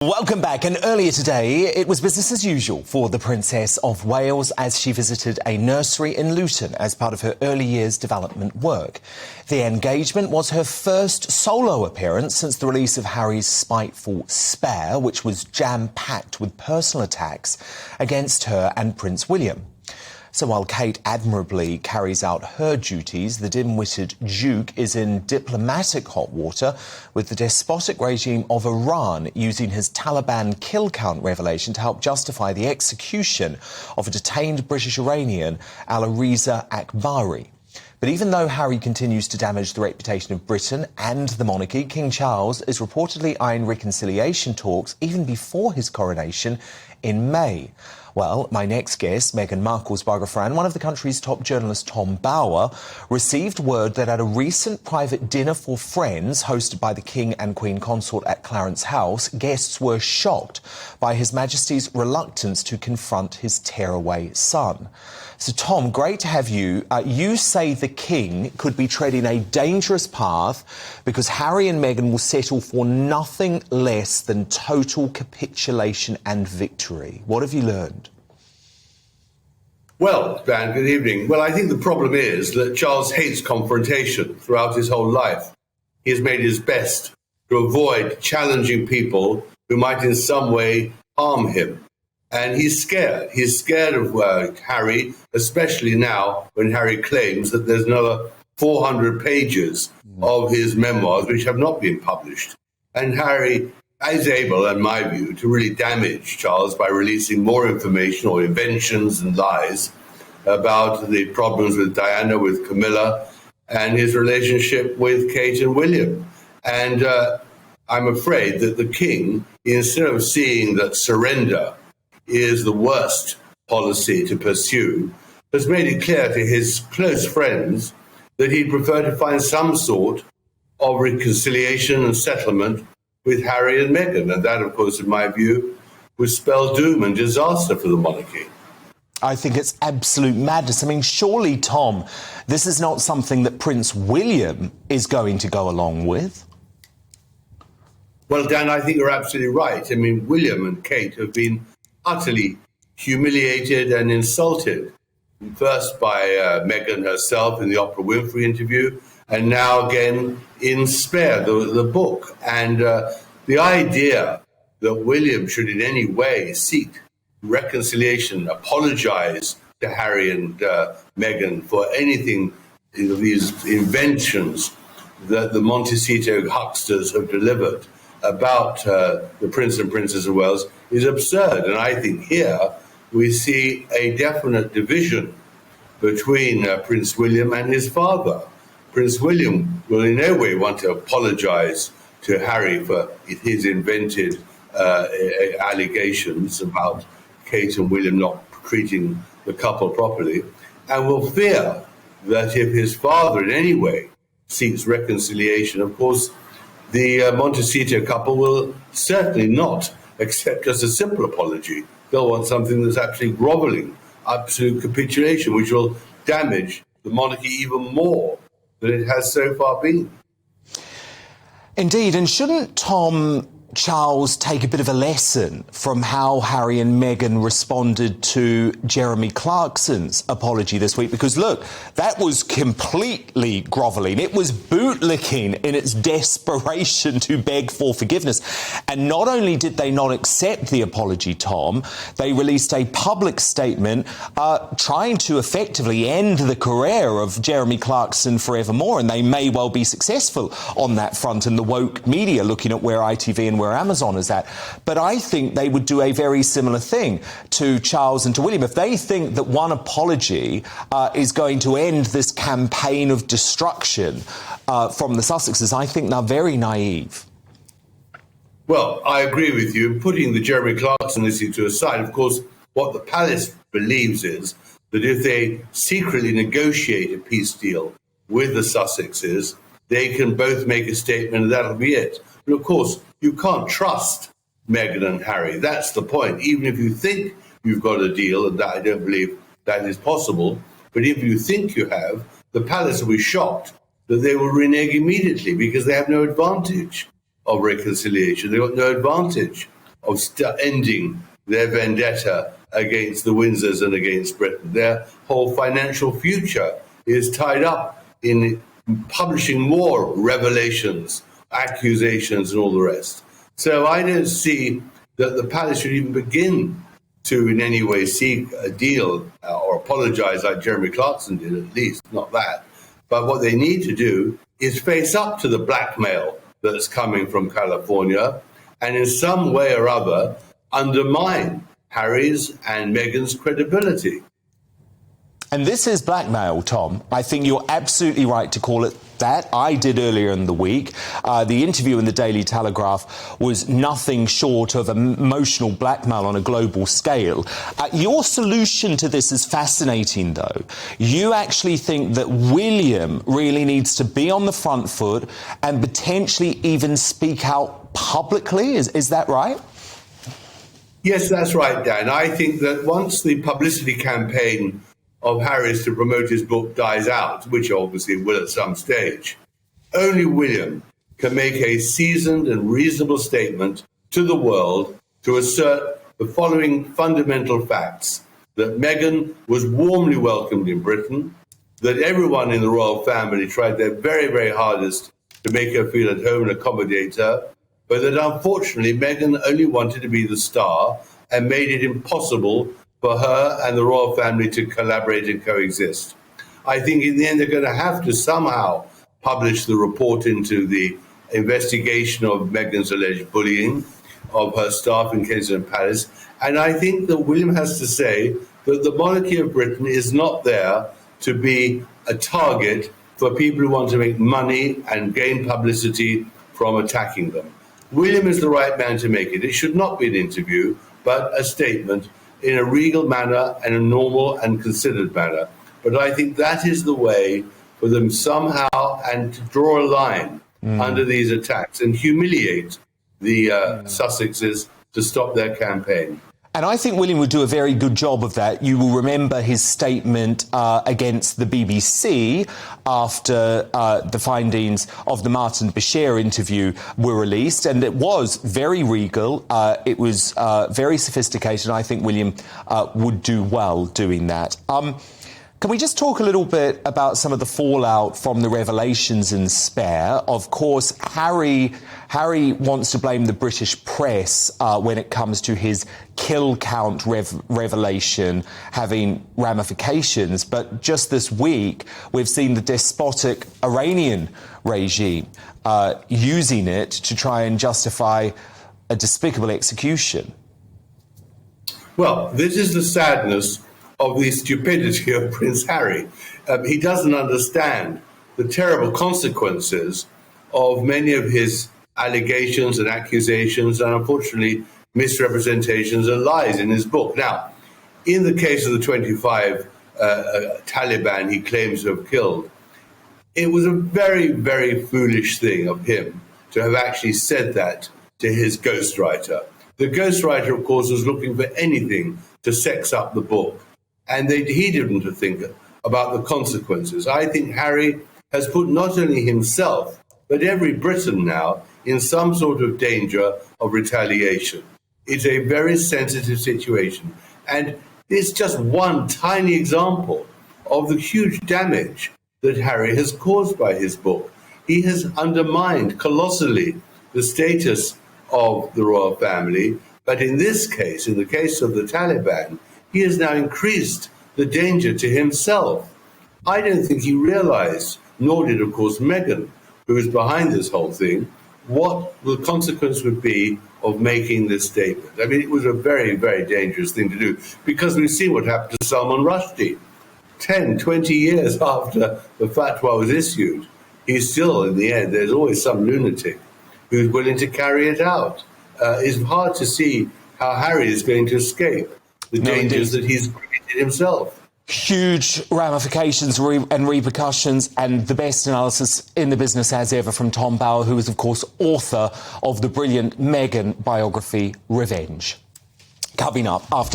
Welcome back. And earlier today, it was business as usual for the Princess of Wales as she visited a nursery in Luton as part of her early years development work. The engagement was her first solo appearance since the release of Harry's spiteful Spare, which was jam-packed with personal attacks against her and Prince William. So while Kate admirably carries out her duties, the dim-witted Duke is in diplomatic hot water with the despotic regime of Iran using his Taliban kill count revelation to help justify the execution of a detained British Iranian, Alireza Akbari. But even though Harry continues to damage the reputation of Britain and the monarchy, King Charles is reportedly eyeing reconciliation talks even before his coronation in May. Well, my next guest, Meghan Markle's biographer and one of the country's top journalists, Tom Bower, received word that at a recent private dinner for friends hosted by the King and Queen Consort at Clarence House, guests were shocked by His Majesty's reluctance to confront his tearaway son. So, Tom, great to have you. You say the King could be treading a dangerous path because Harry and Meghan will settle for nothing less than total capitulation and victory. What have you learned? Well, Dan, good evening. Well, I think the problem is that Charles hates confrontation throughout his whole life. He has made his best to avoid challenging people who might in some way harm him. And he's scared. He's scared of Harry, especially now when Harry claims that there's another 400 pages of his memoirs which have not been published. And Harry is able, in my view, to really damage Charles by releasing more information or inventions and lies about the problems with Diana, with Camilla, and his relationship with Kate and William. And I'm afraid that the King, instead of seeing that surrender is the worst policy to pursue, has made it clear to his close friends that he'd prefer to find some sort of reconciliation and settlement with Harry and Meghan. And that, of course, in my view, would spell doom and disaster for the monarchy. I think it's absolute madness. I mean, surely, Tom, this is not something that Prince William is going to go along with. Well, Dan, I think you're absolutely right. I mean, William and Kate have been utterly humiliated and insulted, first by Meghan herself in the Oprah Winfrey interview, and now again in Spare, the book. And the idea that William should in any way seek reconciliation, apologize to Harry and Meghan for anything, these inventions that the Montecito hucksters have delivered about the Prince and Princess of Wales is absurd. And I think here we see a definite division between Prince William and his father. Prince William will in no way want to apologize to Harry for his invented allegations about Kate and William not treating the couple properly, and will fear that if his father in any way seeks reconciliation, of course, the Montecito couple will certainly not accept just a simple apology. They'll want something that's actually groveling, absolute capitulation, which will damage the monarchy even more than it has so far been. Indeed, and shouldn't Charles take a bit of a lesson from how Harry and Meghan responded to Jeremy Clarkson's apology this week? Because, look, that was completely grovelling. It was bootlicking in its desperation to beg for forgiveness. And not only did they not accept the apology, Tom, they released a public statement trying to effectively end the career of Jeremy Clarkson forevermore. And they may well be successful on that front in the woke media, looking at where ITV and where Amazon is at. But I think they would do a very similar thing to Charles and to William. If they think that one apology is going to end this campaign of destruction from the Sussexes, I think they're very naive. Well, I agree with you. Putting the Jeremy Clarkson issue to aside, of course, what the palace believes is that if they secretly negotiate a peace deal with the Sussexes, they can both make a statement and that'll be it. But of course, you can't trust Meghan and Harry. That's the point. Even if you think you've got a deal, and that I don't believe that is possible, but if you think you have, the palace will be shocked that they will renege immediately because they have no advantage of reconciliation. They've got no advantage of ending their vendetta against the Windsors and against Britain. Their whole financial future is tied up in publishing more revelations, accusations, and all the rest. So I don't see that the palace should even begin to in any way seek a deal or apologize like Jeremy Clarkson did, at least, not that. But what they need to do is face up to the blackmail that's coming from California and in some way or other undermine Harry's and Meghan's credibility. And this is blackmail, Tom. I think you're absolutely right to call it that. I did earlier in the week. The interview in the Daily Telegraph was nothing short of emotional blackmail on a global scale. Your solution to this is fascinating, though. You actually think that William really needs to be on the front foot and potentially even speak out publicly. Is that right? Yes, that's right, Dan. I think that once the publicity campaign of Harry's to promote his book dies out, which obviously it will at some stage, only William can make a seasoned and reasonable statement to the world to assert the following fundamental facts: that Meghan was warmly welcomed in Britain, that everyone in the royal family tried their very, very hardest to make her feel at home and accommodate her, but that unfortunately Meghan only wanted to be the star and made it impossible for her and the royal family to collaborate and coexist. I think in the end they're going to have to somehow publish the report into the investigation of Meghan's alleged bullying of her staff in Kensington Palace. And I think that William has to say that the monarchy of Britain is not there to be a target for people who want to make money and gain publicity from attacking them. William is the right man to make it. It should not be an interview, but a statement in a regal manner and a normal and considered manner. But I think that is the way for them somehow and to draw a line under these attacks and humiliate the Sussexes to stop their campaign. And I think William would do a very good job of that. You will remember his statement against the BBC after the findings of the Martin Bashir interview were released, and it was very regal. It was very sophisticated, and I think William would do well doing that. Can we just talk a little bit about some of the fallout from the revelations in Spare? Of course, Harry wants to blame the British press when it comes to his kill count revelation having ramifications. But just this week, we've seen the despotic Iranian regime using it to try and justify a despicable execution. Well, this is the sadness of the stupidity of Prince Harry. He doesn't understand the terrible consequences of many of his allegations and accusations and, unfortunately, misrepresentations and lies in his book. Now, in the case of the 25 Taliban he claims to have killed, it was a very, very foolish thing of him to have actually said that to his ghostwriter. The ghostwriter, of course, was looking for anything to sex up the book. And he didn't think about the consequences. I think Harry has put not only himself, but every Briton now in some sort of danger of retaliation. It's a very sensitive situation. And it's just one tiny example of the huge damage that Harry has caused by his book. He has undermined colossally the status of the royal family. But in this case, in the case of the Taliban, he has now increased the danger to himself. I don't think he realized, nor did, of course, Meghan, who is behind this whole thing, what the consequence would be of making this statement. I mean, it was a very, very dangerous thing to do, because we've seen what happened to Salman Rushdie. 10, 20 years after the fatwa was issued, he's still, in the end, there's always some lunatic who's willing to carry it out. It's hard to see how Harry is going to escape the dangers that he's created himself. Huge ramifications and repercussions, and the best analysis in the business as ever from Tom Bauer, who is, of course, author of the brilliant Meghan biography, Revenge. Coming up after